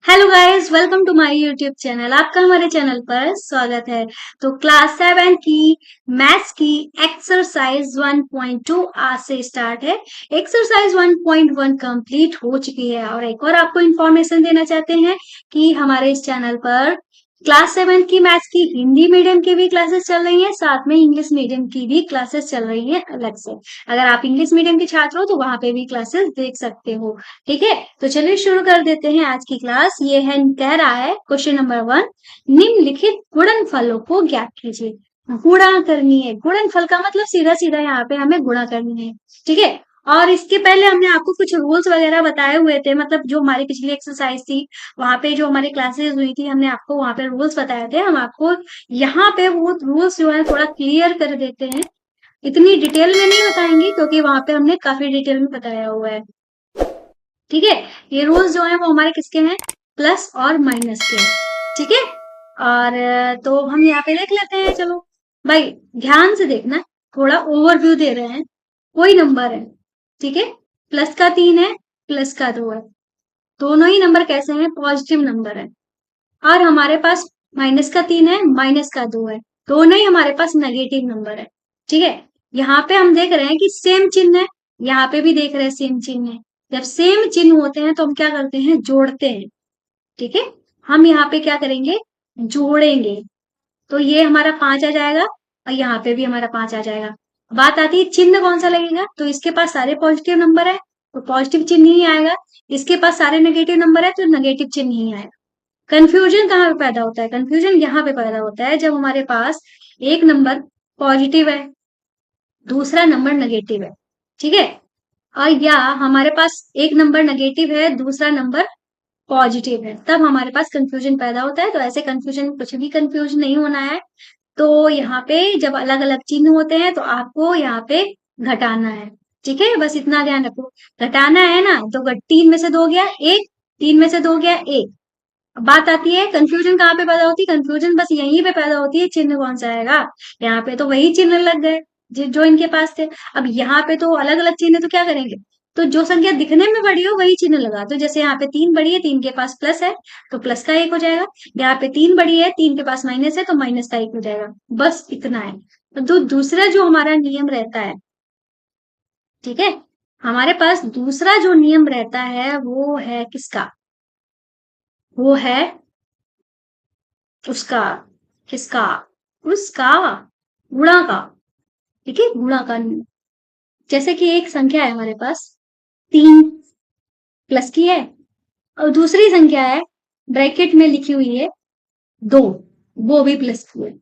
Hello guys, welcome to my YouTube channel. आपका हमारे channel पर स्वागत है। तो क्लास 7 की मैथ्स की एक्सरसाइज 1.2 आज से स्टार्ट है। एक्सरसाइज 1.1 कंप्लीट हो चुकी है और एक और आपको इन्फॉर्मेशन देना चाहते हैं कि हमारे इस चैनल पर क्लास 7 की मैथ्स की हिंदी मीडियम की भी क्लासेस चल रही हैं, साथ में इंग्लिश मीडियम की भी क्लासेस चल रही हैं अलग से। अगर आप इंग्लिश मीडियम के छात्र हो तो वहां पे भी क्लासेस देख सकते हो। ठीक है, तो चलिए शुरू कर देते हैं आज की क्लास। ये है, कह रहा है क्वेश्चन नंबर 1, निम्नलिखित गुणनफलों को ज्ञात कीजिए। गुणा करनी है। गुणनफल का मतलब सीधा सीधा यहाँ पे हमें गुणा करनी है। ठीक है, और इसके पहले हमने आपको कुछ रूल्स वगैरह बताए हुए थे, मतलब जो हमारी पिछली एक्सरसाइज थी वहां पे जो हमारी क्लासेस हुई थी हमने आपको वहां पे रूल्स बताए थे। हम आपको यहाँ पे वो रूल्स जो है थोड़ा क्लियर कर देते हैं। इतनी डिटेल में नहीं बताएंगे क्योंकि वहां पे हमने काफी डिटेल में बताया हुआ है। ठीक है, ये रूल्स जो है वो हमारे किसके हैं, प्लस और माइनस के हैं। ठीक है, और तो हम यहाँ पे देख लेते हैं। चलो भाई, ध्यान से देखना, थोड़ा ओवरव्यू दे रहे हैं। कोई नंबर है, ठीक है, प्लस का 3 है, प्लस का 2 है, दोनों ही नंबर कैसे हैं, पॉजिटिव नंबर है। और हमारे पास माइनस का 3 है, माइनस का 2 है, दोनों ही हमारे पास नेगेटिव नंबर है। ठीक है, यहाँ पे हम देख रहे हैं कि सेम चिन्ह है, यहाँ पे भी देख रहे हैं सेम चिन्ह है। जब सेम चिन्ह होते हैं तो हम क्या करते हैं, जोड़ते हैं। ठीक है, हम यहाँ पे क्या करेंगे, जोड़ेंगे। तो ये हमारा 5 आ जाएगा और यहाँ पे भी हमारा 5 आ जाएगा। बात आती है चिन्ह कौन सा लगेगा, तो इसके पास सारे पॉजिटिव नंबर है तो पॉजिटिव चिन्ह ही आएगा। इसके पास सारे नेगेटिव नंबर है तो नेगेटिव चिन्ह ही आएगा। कंफ्यूजन कहाँ पे पैदा होता है, कंफ्यूजन यहाँ पे पैदा होता है जब हमारे पास एक नंबर पॉजिटिव है, दूसरा नंबर नेगेटिव है। ठीक है, और या हमारे पास एक नंबर नेगेटिव है, दूसरा नंबर पॉजिटिव है, तब हमारे पास कंफ्यूजन पैदा होता है। तो ऐसे कंफ्यूजन, कुछ भी कंफ्यूजन नहीं होना है। तो यहाँ पे जब अलग अलग चिन्ह होते हैं तो आपको यहाँ पे घटाना है। ठीक है, बस इतना ध्यान रखो, घटाना है ना। तो 3 में से 2 गया एक, 3 में से 2 गया एक। बात आती है कंफ्यूजन कहाँ पे पैदा होती है, कंफ्यूजन बस यहीं पे पैदा होती है, चिन्ह कौन सा आएगा। यहाँ पे तो वही चिन्ह लग गए जो इनके पास थे। अब यहाँ पे तो अलग अलग चिन्ह है, तो क्या करेंगे, तो जो संख्या दिखने में बड़ी हो वही चिन्ह लगा। तो जैसे यहाँ पे 3 बड़ी है, 3 के पास प्लस है तो प्लस का 1 हो जाएगा। यहाँ पे 3 बड़ी है, 3 के पास माइनस है तो माइनस का 1 हो जाएगा। बस इतना है। तो दूसरा जो हमारा नियम रहता है, ठीक है, हमारे पास दूसरा जो नियम रहता है वो है किसका, वो है उसका, किसका, उसका, गुणा का। ठीक है, गुणा का नियम। जैसे कि एक संख्या है हमारे पास 3, प्लस की है, और दूसरी संख्या है ब्रैकेट में लिखी हुई है 2, वो भी प्लस की है।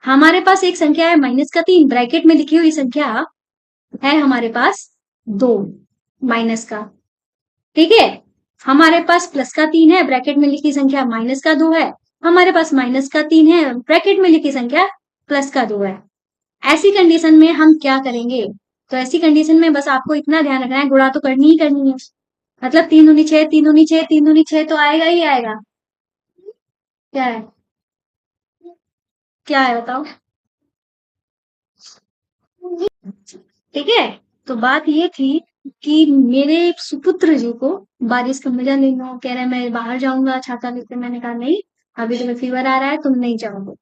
हमारे पास एक संख्या है -3, ब्रैकेट में लिखी हुई संख्या है हमारे पास 2, माइनस का। ठीक है, हमारे पास +3 है, ब्रैकेट में लिखी संख्या -2 है। हमारे पास -3 है, ब्रैकेट में लिखी संख्या +2 है। ऐसी कंडीशन में हम क्या करेंगे, तो ऐसी कंडीशन में बस आपको इतना ध्यान रखना है, गुणा तो करनी ही करनी है। मतलब 3 दूनी 6, 3 दूनी 6, 3 दूनी 6 तो आएगा ही आएगा। क्या है, क्या है बताओ। ठीक है, तो बात ये थी कि मेरे सुपुत्र जी को बारिश का मजा लेना हो, कह रहे हैं मैं बाहर जाऊंगा छाता लेके। मैंने कहा नहीं, अभी तुम्हें फीवर आ रहा है, तुम नहीं जाओगे,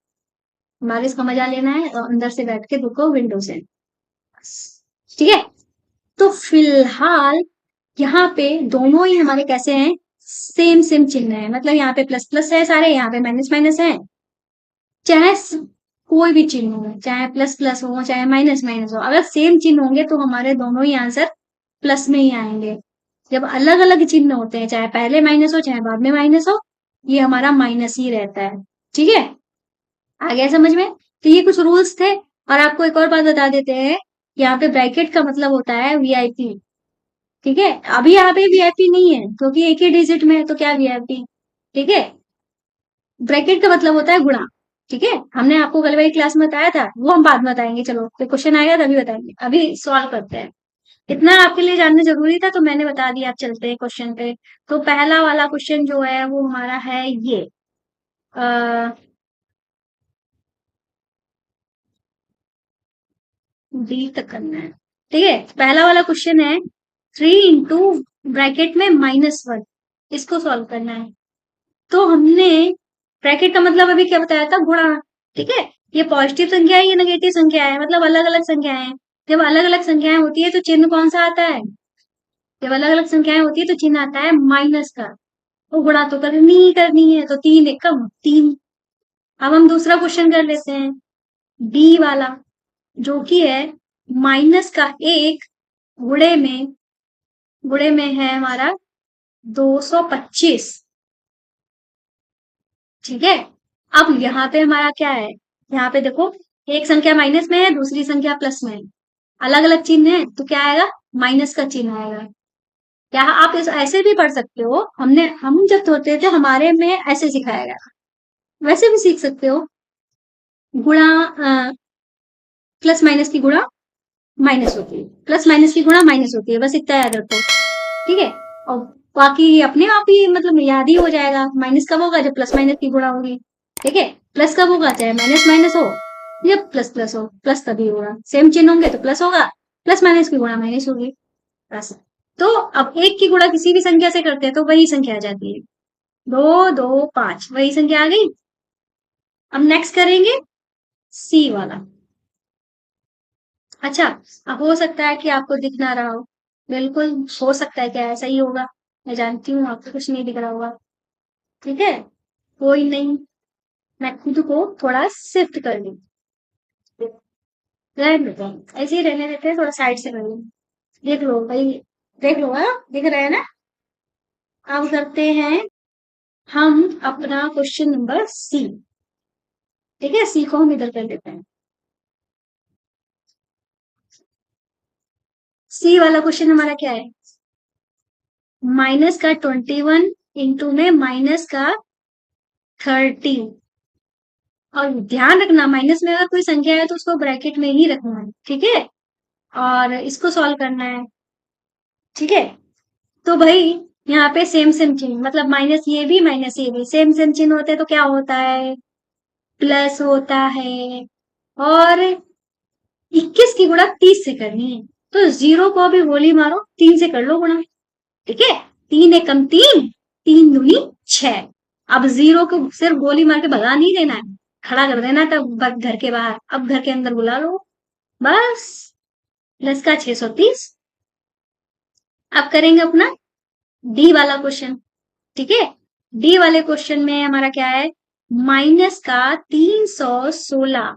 बारिश का मजा लेना है और अंदर से बैठ के देखो विंडो से। ठीक है, तो फिलहाल यहाँ पे दोनों ही हमारे कैसे हैं, सेम सेम चिन्ह है। मतलब यहाँ पे प्लस प्लस है सारे, यहाँ पे माइनस माइनस है। चाहे कोई भी चिन्ह हो, चाहे प्लस प्लस हो चाहे माइनस माइनस हो, अगर सेम चिन्ह होंगे तो हमारे दोनों ही आंसर प्लस में ही आएंगे। जब अलग अलग चिन्ह होते हैं, चाहे पहले माइनस हो चाहे बाद में माइनस हो, ये हमारा माइनस ही रहता है। ठीक है, आ गया समझ में। तो ये कुछ रूल्स थे। और आपको एक और बात बता देते हैं, यहाँ पे ब्रैकेट का मतलब होता है वीआईपी। ठीक है, अभी यहाँ पे वीआईपी नहीं है क्योंकि एक ही डिजिट में है, तो क्या वीआईपी। ठीक है, ब्रैकेट का मतलब होता है गुणा। ठीक है, हमने आपको कल वाली क्लास में बताया था, वो हम बाद में बताएंगे। चलो कोई क्वेश्चन आएगा तभी बताएंगे, अभी सॉल्व करते हैं। इतना आपके लिए जानना जरूरी था तो मैंने बता दिया। आप चलते हैं क्वेश्चन पे। तो पहला वाला क्वेश्चन जो है वो हमारा है ये, डी तक करना है। ठीक है, पहला वाला क्वेश्चन है 3 इंटू ब्रैकेट में -1, इसको सॉल्व करना है। तो हमने ब्रैकेट का मतलब अभी क्या बताया था, गुणा। ठीक है, ये पॉजिटिव संख्या है, ये नेगेटिव संख्या है, मतलब अलग अलग संख्याएं हैं। जब अलग अलग संख्याएं होती है तो चिन्ह कौन सा आता है, जब अलग अलग संख्याएं होती है तो चिन्ह आता है माइनस का। तो गुणा तो करनी ही करनी है, तो तीन एक कम तीन। अब हम दूसरा क्वेश्चन कर लेते हैं, बी वाला, जो कि है माइनस का एक गुणे में है हमारा 225। ठीक है, अब यहाँ पे हमारा क्या है, यहाँ पे देखो, एक संख्या माइनस में है, दूसरी संख्या प्लस में है, अलग अलग चिन्ह है, तो क्या आएगा, माइनस का चिन्ह आएगा। या आप इस ऐसे भी पढ़ सकते हो, हम जब होते थे हमारे में ऐसे सिखाया गया, वैसे भी सीख सकते हो। गुणा, प्लस माइनस की गुणा माइनस होती है, प्लस माइनस की गुणा माइनस होती है, बस इतना याद रखो। ठीक है, और बाकी अपने आप ही मतलब याद ही हो जाएगा। माइनस कब होगा, जब प्लस माइनस की गुणा होगी। ठीक है, प्लस कब होगा, चाहे माइनस माइनस हो या प्लस प्लस हो, प्लस तभी होगा, सेम चिन्ह होंगे तो प्लस होगा, प्लस माइनस की गुणा माइनस होगी, बस। तो अब एक की गुणा किसी भी संख्या से करते हैं तो वही संख्या आ जाती है, दो दो पांच, वही संख्या आ गई। अब नेक्स्ट करेंगे सी वाला। अच्छा, अब हो सकता है कि आपको दिख ना रहा हो, बिल्कुल हो सकता है, क्या ऐसा ही होगा, मैं जानती हूँ आपको कुछ नहीं दिख रहा होगा। ठीक है, कोई नहीं, मैं खुद को थोड़ा शिफ्ट कर ली, रहने देते हैं, ऐसे ही रहने देते हैं, थोड़ा साइड से कर ली। देख लो भाई, देख लो, हाँ दिख रहा है ना। अब करते हैं हम अपना क्वेश्चन नंबर सी। ठीक है, सी को हम इधर कर लेते हैं। सी वाला क्वेश्चन हमारा क्या है, माइनस का 21 इंटू में माइनस का 30। और ध्यान रखना, माइनस में अगर कोई संख्या है तो उसको ब्रैकेट में ही रखना है। ठीक है, और इसको सॉल्व करना है। ठीक है, तो भाई यहाँ पे सेम सेम चिन्ह, मतलब माइनस ये भी सेम सेम चिन्ह होते हैं तो क्या होता है, प्लस होता है। और 21 की गुणा 30 से करनी है, तो जीरो को भी गोली मारो, 3 से कर लो गुणा। ठीक है, तीन एकम तीन, तीन दूनी छह। अब जीरो को सिर्फ गोली मार के भगा नहीं देना है, खड़ा कर देना तब घर के बाहर, अब घर के अंदर बुला लो, बस। प्लस का 630। अब करेंगे अपना डी वाला क्वेश्चन। ठीक है, डी वाले क्वेश्चन में हमारा क्या है, माइनस का 316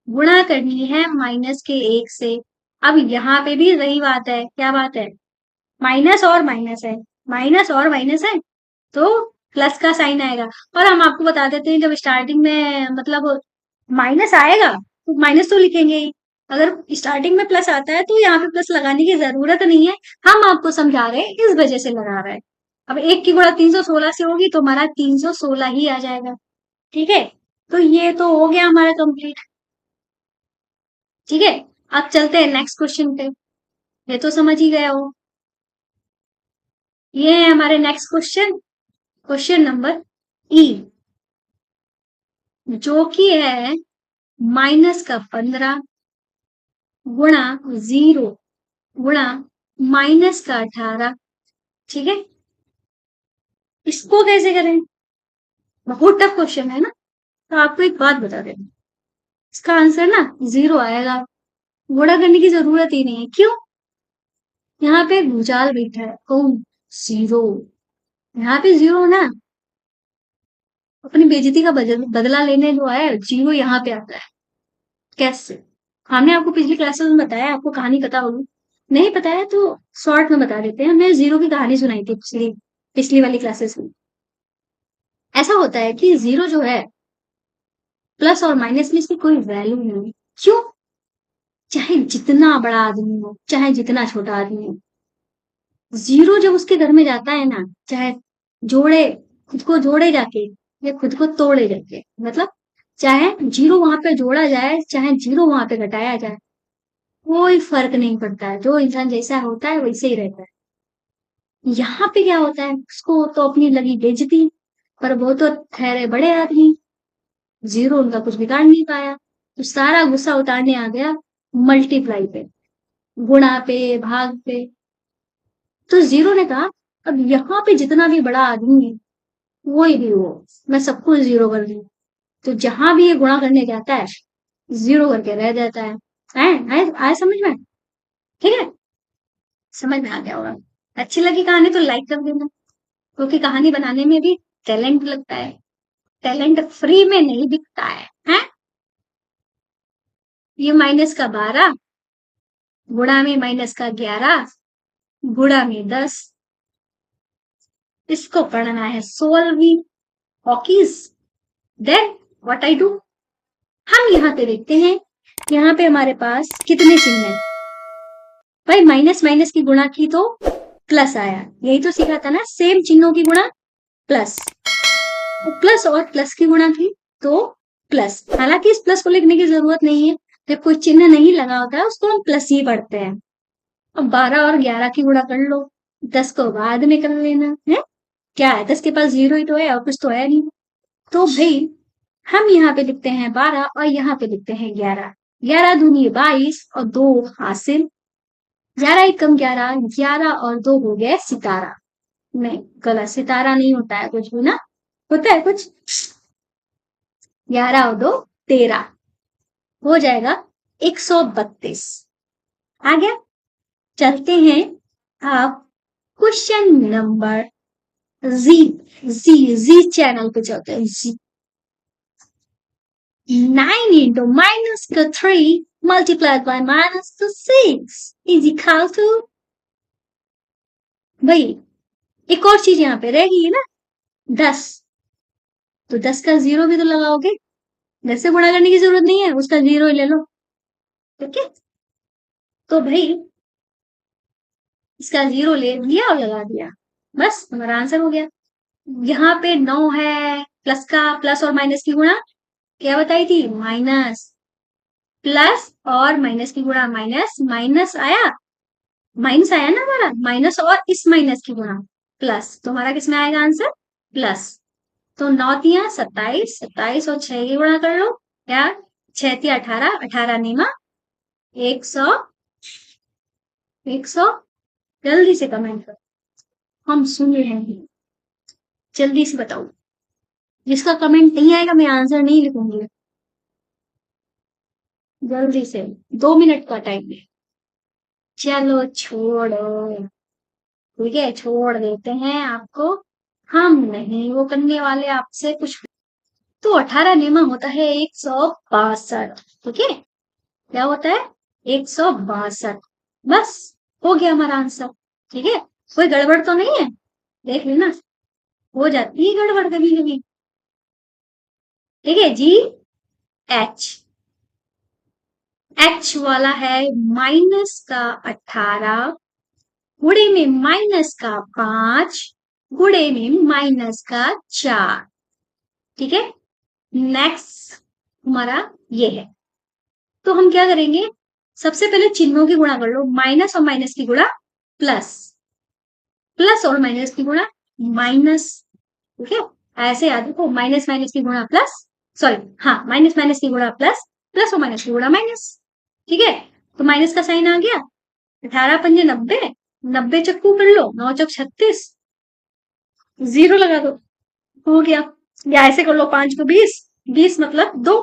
गुणा करनी है माइनस के एक से। अब यहाँ पे भी वही बात है, क्या बात है, माइनस और माइनस है, माइनस और माइनस है, तो प्लस का साइन आएगा। और हम आपको बता देते हैं, जब स्टार्टिंग में मतलब माइनस आएगा तो माइनस तो लिखेंगे ही, अगर स्टार्टिंग में प्लस आता है तो यहाँ पे प्लस लगाने की जरूरत नहीं है, हम आपको समझा रहे हैं इस वजह से लगा रहा है। अब एक की गुणा 316 से होगी तो हमारा 316 ही आ जाएगा। ठीक है, तो ये तो हो गया हमारा कंप्लीट। ठीक है, अब चलते हैं नेक्स्ट क्वेश्चन पे, ये तो समझ ही गया हो। ये है हमारे नेक्स्ट क्वेश्चन, क्वेश्चन नंबर ई, जो कि है माइनस का 15 गुणा जीरो गुणा माइनस का 18। ठीक है, इसको कैसे करें, बहुत टफ क्वेश्चन है ना। तो आपको एक बात बता दें, इसका आंसर ना जीरो आएगा, गुणा करने की जरूरत ही नहीं है। क्यों, यहाँ पे भूचाल बैठा है, कौन, जीरो। यहाँ पे जीरो ना, अपनी बेइज्जती का बदला लेने जो आया है, जीरो यहाँ पे आता है। कैसे, हमने आपको पिछली क्लासेस में बताया, आपको कहानी पता होगी, नहीं पता है तो शॉर्ट में बता देते हैं। हमने जीरो की कहानी सुनाई थी पिछली पिछली वाली क्लासेस में। ऐसा होता है कि जीरो जो है, प्लस और माइनस में इसकी कोई वैल्यू नहीं है। क्यों, चाहे जितना बड़ा आदमी हो, चाहे जितना छोटा आदमी हो, जीरो जब उसके घर में जाता है ना, चाहे जोड़े, खुद को जोड़े जाके या खुद को तोड़े जाके, मतलब चाहे जीरो वहां पे जोड़ा जाए, चाहे जीरो वहां पे घटाया जाए, कोई फर्क नहीं पड़ता है, जो इंसान जैसा होता है वैसे ही रहता है। यहाँ पे क्या होता है, उसको तो अपनी लगी बेइज्जती, पर वो तो ठहरे बड़े आदमी, जीरो उनका कुछ बिगाड़ नहीं पाया, तो सारा गुस्सा उतारने आ गया मल्टीप्लाई पे, गुणा पे, भाग पे। तो जीरो ने कहा, अब यहाँ पे जितना भी बड़ा आदमी है कोई भी हो, मैं सबको जीरो कर दूं, तो जहां भी ये गुणा करने जाता है जीरो करके रह जाता है। आए समझ में? ठीक है, समझ में आ गया होगा। अच्छी लगी कहानी तो लाइक कर देना, क्योंकि कहानी बनाने में भी टैलेंट लगता है, टैलेंट फ्री में नहीं दिखता है? ये -12 गुणा में -11 गुणा में 10, इसको पढ़ना है solving hockeys. Then what I do, हम यहाँ पे देखते हैं, यहाँ पे हमारे पास कितने चिन्ह हैं भाई? माइनस माइनस की गुणा की तो प्लस आया, यही तो सीखा था ना, सेम चिन्हों की गुणा प्लस, प्लस और प्लस की गुणा की तो प्लस। हालांकि इस प्लस को लिखने की जरूरत नहीं है, जब कोई चिन्ह नहीं लगा होता है उसको हम प्लस ही पढ़ते हैं। अब 12 और 11 की गुणा कर लो, 10 को बाद में कर लेना है। क्या है, 10 के पास जीरो ही तो है और कुछ तो है नहीं। तो भाई हम यहाँ पे लिखते हैं 12 और यहाँ पे लिखते हैं 11, 11 दूनी 22 और 2 हासिल, 11 एकम 11, 11 और 2 हो गए सितारा। नहीं गलत, सितारा नहीं होता है कुछ भी ना, होता है कुछ। 11 और 2 13 हो जाएगा 132। आ गया। चलते हैं आप क्वेश्चन नंबर जी, जी चैनल पे चलते हैं। जी 9 into minus का 3 multiplied by minus का 6 is equal to, भाई एक और चीज यहाँ पे रह गई है ना, 10, तो 10 का जीरो भी तो लगाओगे, 10 से गुणा करने की जरूरत नहीं है, उसका जीरो ही ले लो। ठीक है, तो भाई इसका जीरो ले लिया और लगा दिया, बस हमारा आंसर हो गया। यहाँ पे 9 है, प्लस का, प्लस और माइनस की गुणा क्या बताई थी, माइनस, प्लस और माइनस की गुणा माइनस, माइनस आया, माइनस आया ना हमारा, माइनस और इस माइनस की गुणा प्लस, तो हमारा किसमें आएगा आंसर, प्लस। तो 9 तिया 27, 27 और 6 की गुणा कर लो, क्या 6 तिया 18, 18 नीमा 100, 100। जल्दी से कमेंट करो, हम सुन रहे हैं, जल्दी से बताओ। जिसका कमेंट नहीं आएगा मैं आंसर नहीं लिखूंगी, जल्दी से, 2 मिनट का टाइम है। चलो छोड़ो, ठीक है छोड़ देते हैं आपको, हम नहीं वो करने वाले आपसे कुछ। तो 18 नियम होता है 162, ठीक है, क्या होता है 162, बस हो गया हमारा आंसर। ठीक है, कोई गड़बड़ तो नहीं है, देख लेना, हो जाती है गड़बड़ कभी कभी। ठीक है जी, एच, एच वाला है माइनस का 18 गुणे में माइनस का 5 गुणे में माइनस का 4। ठीक है, नेक्स्ट हमारा ये है, तो हम क्या करेंगे, सबसे पहले चिन्हों की गुणा कर लो, माइनस और माइनस की गुणा प्लस, प्लस और माइनस की गुणा माइनस। ठीक है, ऐसे याद रखो, माइनस माइनस की गुणा प्लस, सॉरी हाँ माइनस माइनस की गुणा प्लस, प्लस और माइनस की गुणा माइनस। ठीक है, तो माइनस का साइन आ गया, 18 पंजे 90, 90 चक्कू कर लो, 9 चक 36, जीरो लगा दो, हो गया। या ऐसे कर लो, 5 को 20, 20 मतलब 2,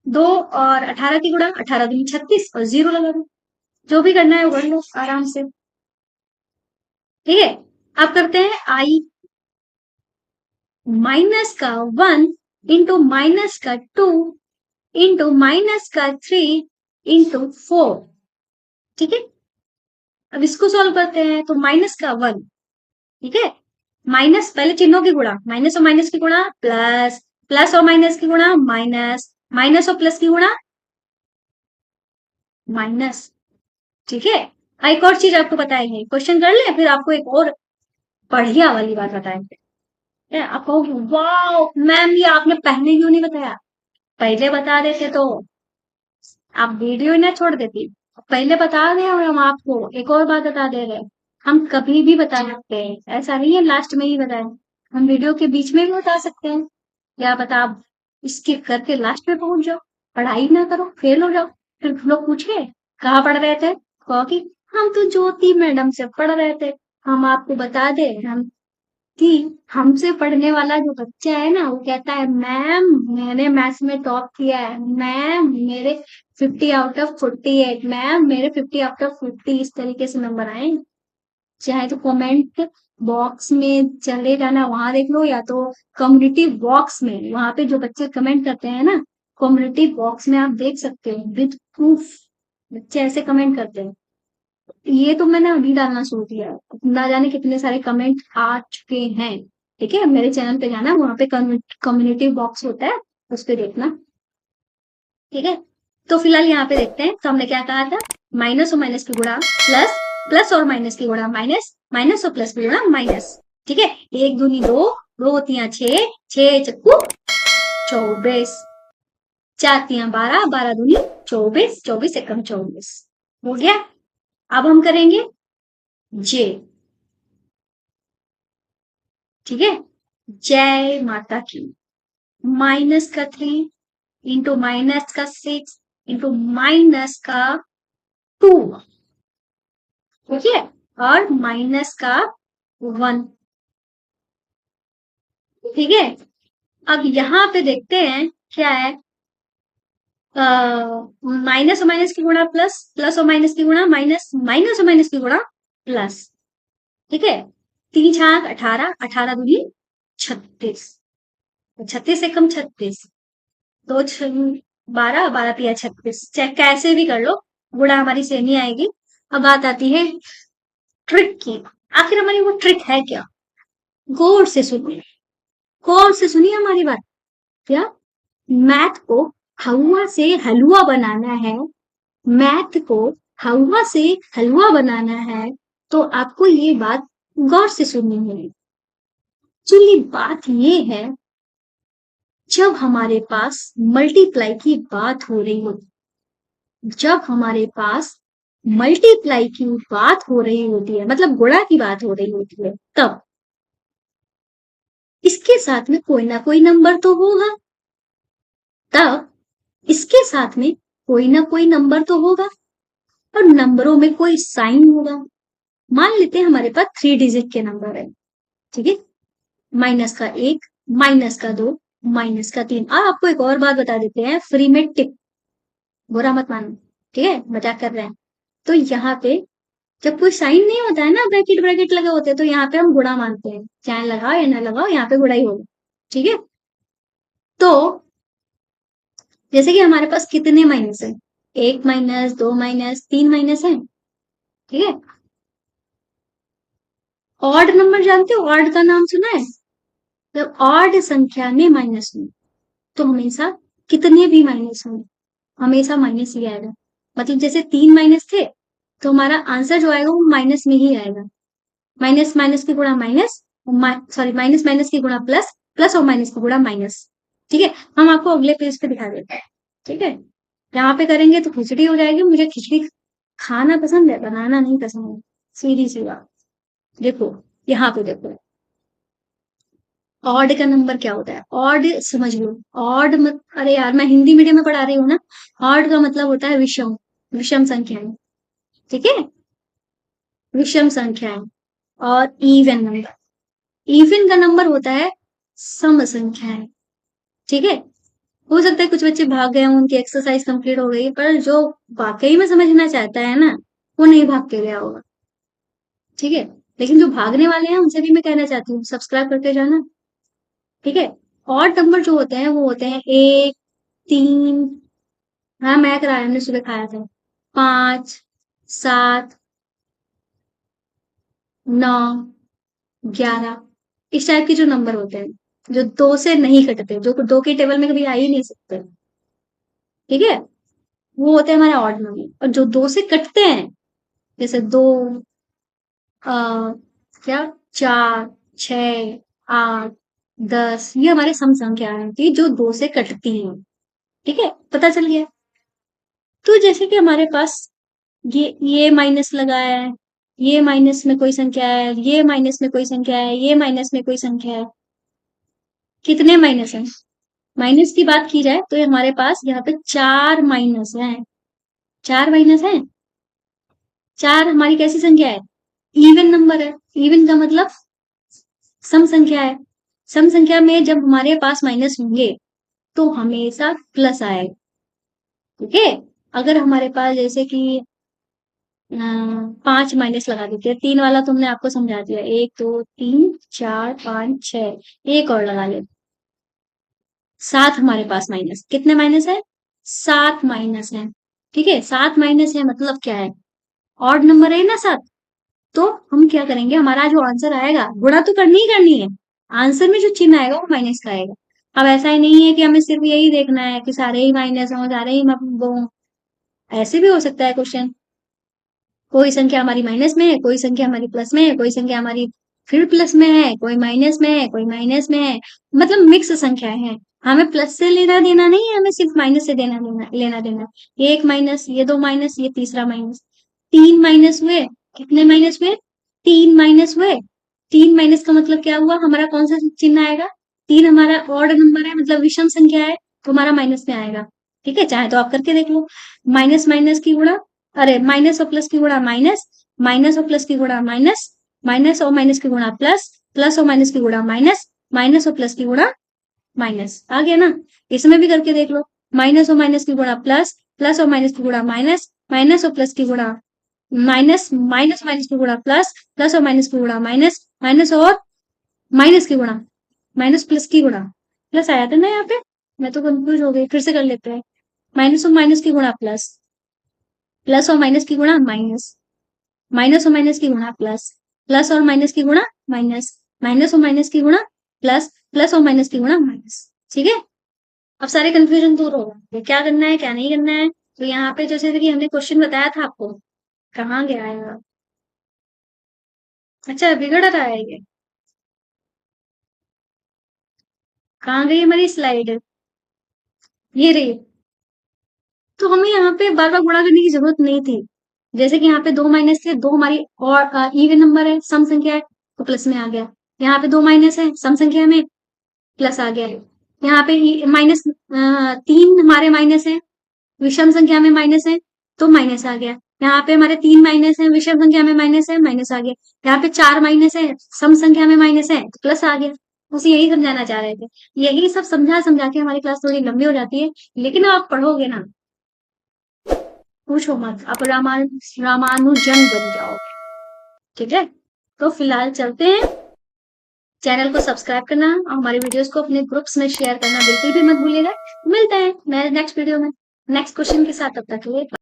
2 और 18 की गुणा, 18 दूनी 36 और जीरो लगा दो, जो भी करना है वो कर लो आराम से। ठीक है, अब करते हैं आई, माइनस का 1 इंटू माइनस का 2 इंटू माइनस का 3 इंटू 4। ठीक है, अब इसको सॉल्व करते हैं, तो माइनस का 1, ठीक है, माइनस पहले चिन्हों की गुणा, माइनस और माइनस की गुणा प्लस, प्लस और माइनस की गुणा माइनस, माइनस और प्लस की गुणा माइनस। ठीक है, एक और चीज आपको बताएंगे, क्वेश्चन कर ले फिर आपको एक और बढ़िया वाली बात बताएंगे। आप कहोगे वाह मैम ये आपने पहले क्यों नहीं बताया, पहले बता देते तो आप वीडियो ही ना छोड़ देती, पहले बता रहे और हम आपको एक और बात बता दे रहे हैं, हम कभी भी बता सकते हैं, ऐसा नहीं है लास्ट में ही बताएं, हम वीडियो के बीच में भी बता सकते हैं। या बता आप स्किप करके लास्ट में पहुंच जाओ, पढ़ाई ना करो फेल हो जाओ, फिर लोग पूछे कहाँ पढ़ रहे थे, कहो कि हम तो ज्योति मैडम से पढ़ रहे थे, हम आपको बता दे हम कि हमसे पढ़ने वाला जो बच्चा है ना, वो कहता है मैम मैंने मैथ्स में टॉप किया है, मैम मेरे 50 आउट ऑफ 48, मैम मेरे 50 आउट ऑफ 50, इस तरीके से नंबर आए। चाहे तो कमेंट बॉक्स में चले जाना, वहां देख लो, या तो कम्युनिटी बॉक्स में, वहां पे जो बच्चे कमेंट करते हैं ना, कम्युनिटी बॉक्स में आप देख सकते हो विद प्रूफ, बच्चे ऐसे कमेंट करते हैं। ये तो मैंने अभी डालना शुरू किया है, ना जाने कितने सारे कमेंट आ चुके हैं। ठीक है, मेरे चैनल पे जाना, वहां पे कम्युनिटी बॉक्स होता है, उस पे देखना। ठीक है, तो फिलहाल यहाँ पे देखते हैं, तो हमने क्या कहा था, माइनस और माइनस की गुणा प्लस, प्लस और माइनस की गुणा माइनस, माइनस और प्लस की गुणा माइनस। ठीक है, एक दूनी दो, दो तिया छह, छह चक्कू 24, चार तिया 12, 12 दूनी 24, 24 एकम 24 हो गया। अब हम करेंगे जे। ठीक है, जय माता की। माइनस का 3 इंटू माइनस का 6 इंटू माइनस का 2। ठीक है, और माइनस का 1। ठीक है, अब यहाँ पे देखते हैं क्या है, माइनस और माइनस की गुणा प्लस, प्लस और माइनस की गुणा माइनस, माइनस और माइनस की गुणा प्लस। ठीक है, 3 छाक 18, 18 दूनी 36, 36 एकम 36, दो 12, 12 तिया 36, चाहे कैसे भी कर लो, गुणा हमारी सेम ही आएगी। अब बात आती है ट्रिक की। आखिर हमारी वो ट्रिक है क्या, गौर से सुनिए, गौर से सुनिए हमारी बात। क्या, मैथ को हवा से हलवा बनाना है, मैथ को हवा से हलवा बनाना है, तो आपको ये बात गौर से सुननी है। एक्चुअली बात ये है, जब हमारे पास मल्टीप्लाई की बात हो रही हो, जब हमारे पास मल्टीप्लाई की बात हो रही होती है, मतलब गुणा की बात हो रही होती है, तब इसके साथ में कोई ना कोई नंबर तो होगा, तब इसके साथ में कोई ना कोई नंबर तो होगा, और नंबरों में कोई साइन होगा। मान लेते हैं हमारे पास 3 डिजिट के नंबर है। ठीक है, माइनस का 1, माइनस का 2, माइनस का 3। अब आपको एक और बात बता देते हैं फ्री में टिप, बुरा मत मानो, ठीक है, मजाक कर रहे हैं। तो यहाँ पे जब कोई साइन नहीं होता है ना, ब्रैकेट ब्रैकेट लगे होते हैं, तो यहाँ पे हम गुणा मानते हैं, चाहे लगाओ या ना लगाओ, यहाँ पे गुणा ही होगा। ठीक है, तो जैसे कि हमारे पास कितने माइनस है, 1 माइनस, 2 माइनस, 3 माइनस है। ठीक है, ऑड नंबर जानते हो, ऑड का नाम सुना है, जब ऑड संख्या में माइनस हो, तो हमेशा कितने भी माइनस हो, हमेशा माइनस ही आएगा। मतलब जैसे 3 माइनस थे, तो हमारा आंसर जो आएगा वो माइनस में ही आएगा। माइनस माइनस की गुणा माइनस, सॉरी माइनस माइनस की गुणा प्लस, प्लस और माइनस की गुणा माइनस। ठीक है, हम आपको अगले पेज पे दिखा देते हैं। ठीक है, यहाँ पे करेंगे तो खिचड़ी हो जाएगी, मुझे खिचड़ी खाना पसंद है, बनाना नहीं पसंद है, सीधी सी बात। देखो, यहाँ पे देखो, ऑड का नंबर क्या होता है, ऑड समझ लो, ऑड मत, अरे यार मैं हिंदी मीडियम में पढ़ा रही हूँ ना, ऑड का मतलब होता है विषम, विषम संख्याएं। ठीक है, विषम संख्याएं। और इवन नंबर, इवन का नंबर होता है सम संख्याएं। ठीक है, हो सकता है कुछ बच्चे भाग गए हों, उनकी एक्सरसाइज कंप्लीट हो गई, पर जो वाकई में समझना चाहता है ना, वो नहीं भाग के गया होगा। ठीक है, लेकिन जो भागने वाले हैं उनसे भी मैं कहना चाहती हूँ, सब्सक्राइब करके जाना। ठीक है, और नंबर जो होते हैं वो होते हैं 1, 3, हाँ मैं कराया, हमने सुबह खाया था, 5, 7, 9, 11, इस टाइप के जो नंबर होते हैं, जो 2 से नहीं कटते, जो 2 के टेबल में कभी आ ही नहीं सकते। ठीक है, वो होते हैं हमारे ऑड नंबर। और जो 2 से कटते हैं, जैसे 2, आ, क्या, 4, 6, 8, 10, ये हमारे सम संख्या है जो 2 से कटती हैं। ठीक है, पता चल गया। तो जैसे कि हमारे पास ये माइनस लगाया है, ये माइनस में कोई संख्या है, ये माइनस में कोई संख्या है, ये माइनस में कोई संख्या है, कितने माइनस है, माइनस की बात की जाए तो ये हमारे पास यहाँ पे 4 माइनस है, 4 माइनस है। 4 हमारी कैसी संख्या है, इवन नंबर है। इवन का मतलब सम संख्या है। सम संख्या में जब हमारे पास माइनस होंगे तो हमेशा प्लस आएगा। ठीक है, अगर हमारे पास जैसे कि 5 माइनस लगा देते हैं, 3 वाला तुमने आपको समझा दिया, 1 2 3 4 5 6, एक और लगा ले, 7 हमारे पास माइनस, कितने माइनस है? 7 माइनस है। ठीक है, 7 माइनस है मतलब क्या है? ऑड नंबर है ना 7। तो हम क्या करेंगे, हमारा जो आंसर आएगा, गुणा तो करनी ही करनी है, आंसर में जो चिन्ह आएगा वो माइनस का आएगा। अब ऐसा ही नहीं है कि हमें सिर्फ यही देखना है कि सारे ही माइनस हो, सारे ही वो हों। ऐसे भी हो सकता है क्वेश्चन, कोई संख्या हमारी माइनस में है, कोई संख्या हमारी प्लस में है, कोई संख्या हमारी फिर प्लस में है, कोई माइनस में है, कोई माइनस में है, मतलब मिक्स संख्याएं हैं। हमें प्लस से लेना देना नहीं है, हमें सिर्फ माइनस से लेना देना। एक माइनस, ये दो माइनस, ये तीसरा माइनस, 3 माइनस हुए। कितने माइनस हुए? 3 माइनस हुए। 3 माइनस का मतलब क्या हुआ, हमारा कौन सा चिन्ह आएगा? 3 हमारा ऑड नंबर है, मतलब विषम संख्या है, तो हमारा माइनस में आएगा। ठीक है, चाहे तो आप करके देख लो। माइनस माइनस की गुणा, अरे माइनस और प्लस की गुणा माइनस, माइनस और प्लस की गुणा माइनस, माइनस और माइनस की गुणा प्लस, प्लस और माइनस की गुणा माइनस, माइनस और प्लस की गुणा माइनस। आ गया ना? इसमें भी करके देख लो, माइनस और माइनस की गुणा प्लस, प्लस और माइनस की गुणा माइनस, माइनस और प्लस की गुणा माइनस, माइनस माइनस की गुणा प्लस, प्लस और माइनस की गुणा माइनस, माइनस और माइनस की गुणा माइनस, प्लस की गुणा प्लस आया था ना यहाँ पे, मैं तो कंफ्यूज हो गई, फिर से कर लेते हैं। माइनस और माइनस की गुणा प्लस, प्लस और माइनस की गुणा माइनस, माइनस और माइनस की गुणा प्लस, प्लस और माइनस की गुणा माइनस, माइनस और माइनस की गुणा प्लस, प्लस और माइनस की गुणा माइनस। ठीक है, अब सारे कंफ्यूजन दूर हो गए, क्या करना है क्या नहीं करना है। तो यहाँ पे जैसे कि हमने क्वेश्चन बताया था आपको, कहाँ गया है? अच्छा, बिगड़ रहा है ये, कहाँ गई हमारी स्लाइड? ये रही। तो हमें यहाँ पे बार बार गुणा करने की जरूरत नहीं थी। जैसे कि यहाँ पे 2 माइनस थे, 2 हमारी और इवन नंबर है, सम संख्या है, तो प्लस में आ गया। यहाँ पे 2 माइनस है, सम संख्या में, प्लस आ गया। यहाँ पे माइनस 3 हमारे माइनस है, विषम संख्या में माइनस है, तो माइनस आ गया। यहाँ पे हमारे 3 माइनस है, विषम संख्या में माइनस है, माइनस आ गया। यहाँ पे 4 माइनस है, सम संख्या में माइनस है, तो प्लस आ गया। उसे यही समझाना चाह रहे थे। यही सब समझा समझा के हमारी क्लास थोड़ी लंबी हो जाती है, लेकिन आप पढ़ोगे ना, पूछो मत, आप रामानुजन बन जाओगे। ठीक है, तो फिलहाल चलते हैं। चैनल को सब्सक्राइब करना और हमारे वीडियोस को अपने ग्रुप्स में शेयर करना बिल्कुल भी मत भूलिएगा। मिलते हैं मैं नेक्स्ट वीडियो में नेक्स्ट क्वेश्चन के साथ, तब तक के लिए।